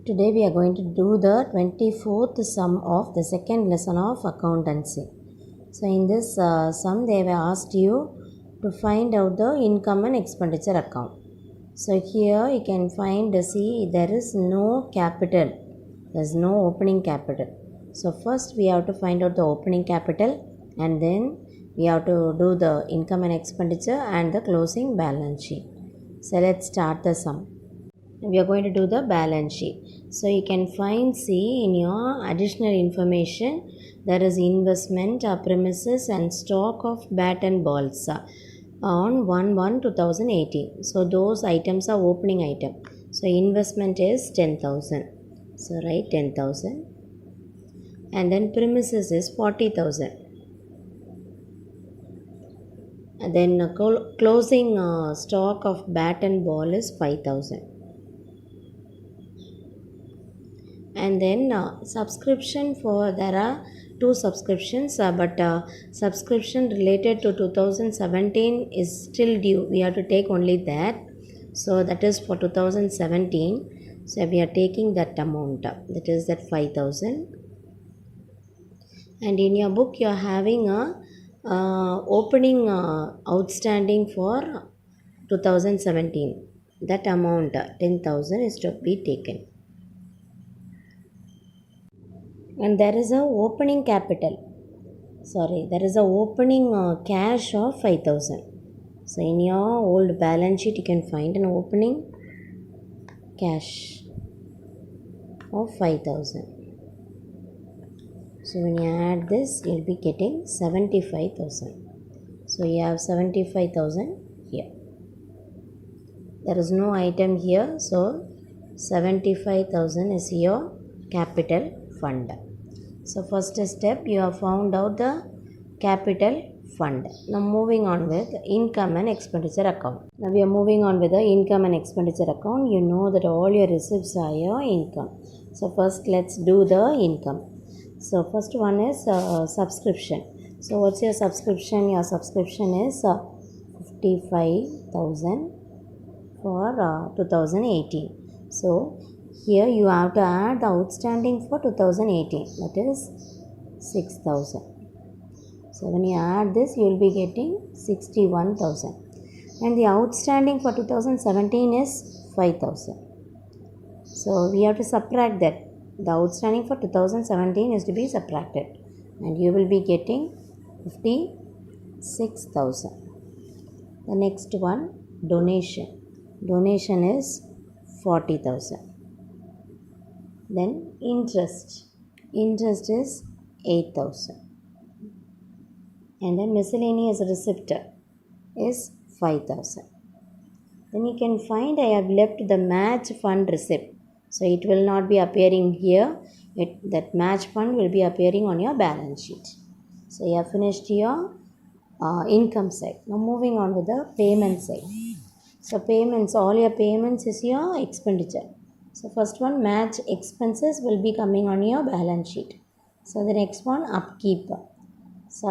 Today we are going to do the 24th sum of the second lesson of accountancy. So in this sum they have asked you to find out the income and expenditure account. So here you can find, see, there is no capital, there is no opening capital. So first we have to find out the opening capital and then we have to do the income and expenditure and the closing balance sheet. So let's start the sum. We are going to do the balance sheet. So you can find, see, in your additional information there is investment, premises and stock of bat and balls on 1/1/2018. So those items are opening item. So investment is 10,000. So write 10,000 and then premises is 40,000. And then closing stock of bat and ball is 5,000. And then subscription, for there are two subscriptions but subscription related to 2017 is still due. We have to take only that. So that is for 2017. So we are taking that amount, that is that 5,000. And in your book you are having a opening outstanding for 2017. That amount 10,000 is to be taken. And there is a opening capital, there is a opening cash of 5,000. So in your old balance sheet you can find an opening cash of 5,000. So when you add this you will be getting 75,000. So you have 75,000 here. There is no item here, so 75,000 is your capital fund. So first step, you have found out the capital fund. Now moving on with income and expenditure account. Now we are moving on with the income and expenditure account. You know that all your receipts are your income. So first let's do the income. So first one is subscription. So what's your subscription? Your subscription is 55,000 for 2018. So here you have to add the outstanding for 2018, that is 6,000. So when you add this you will be getting 61,000. And the outstanding for 2017 is 5,000. So we have to subtract that. The outstanding for 2017 is to be subtracted. And you will be getting 56,000. The next one, donation. Donation is 40,000. Then interest is 8,000. And then miscellaneous receipt is 5,000. Then you can find I have left the match fund receipt. So it will not be appearing here. That match fund will be appearing on your balance sheet. So you have finished your income side. Now moving on with the payment side. So payments, all your payments is your expenditure. So first one, match expenses will be coming on your balance sheet. So the next one, upkeep. So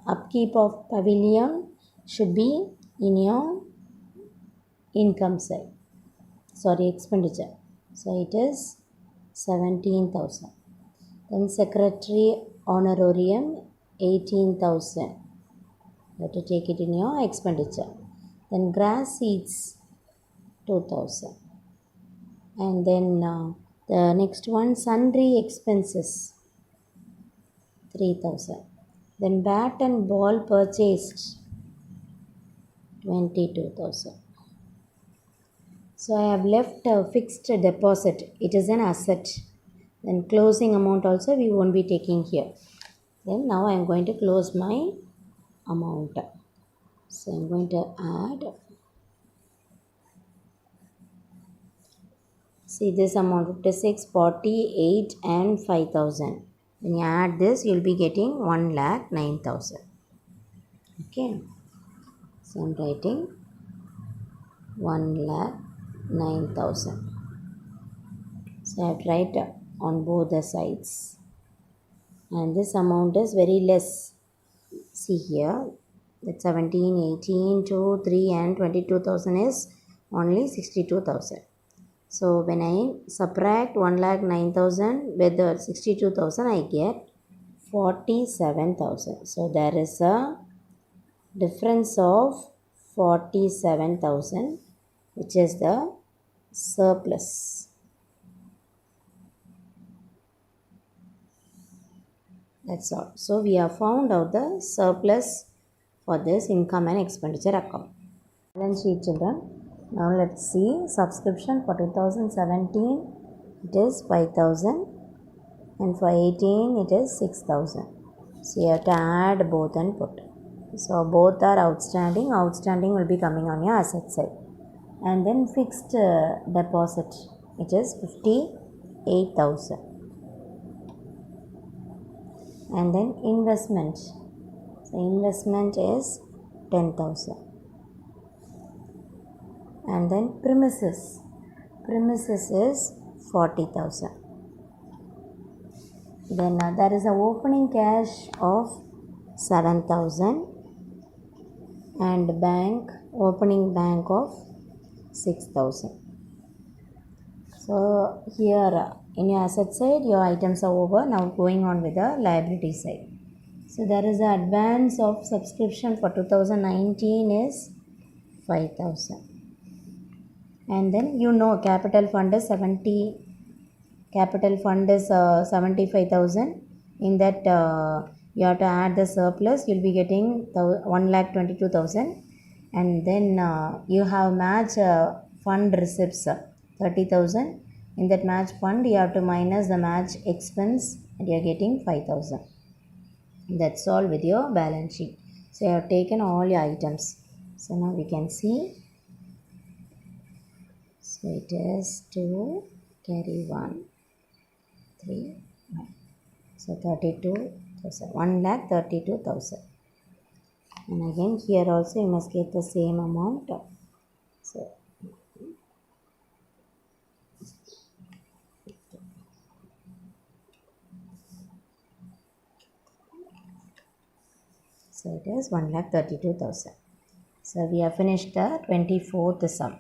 upkeep of pavilion should be in your income side. Expenditure. So it is 17,000. Then secretary honorarium 18,000. You have to take it in your expenditure. Then grass seeds 2,000. And then the next one, sundry expenses 3,000. Then bat and ball purchased 22,000. So I have left a fixed deposit. It is an asset. Then closing amount also we won't be taking here. Then now I am going to close my amount. So I am going to add. See this amount, 56, 48 and 5,000. When you add this, you will be getting 1,09,000. Okay. So I am writing 1,09,000. So I have to write on both the sides. And this amount is very less. See here, that 17, 18, 2, 3 and 22,000 is only 62,000. So when I subtract 1,09,000 with the 62,000, I get 47,000. So there is a difference of 47,000, which is the surplus. That's all. So we have found out the surplus for this income and expenditure account. Balance sheet, children. Now let's see subscription for 2017. It is 5,000, and for 18 it is 6,000. So you have to add both and put. So both are outstanding. Outstanding will be coming on your asset side. And then fixed deposit, it is 58,000. And then investment. So investment is 10,000. And then premises. Premises is 40,000. Then there is a opening cash of 7,000 and opening bank of 6,000. So here in your asset side, your items are over. Now going on with the liability side. So there is an advance of subscription for 2019 is 5,000. And then capital fund is 75,000. In that you have to add the surplus. You'll be getting 1,22,000. And then you have match fund receipts 30,000. In that match fund, you have to minus the match expense, and you are getting 5,000. That's all with your balance sheet. So you have taken all your items. So now we can see. So it is 2 carry 1 3 1. So 32,000, 1,32,000. And again here also you must get the same amount. So it is 1,32,000. So we have finished the 24th sum.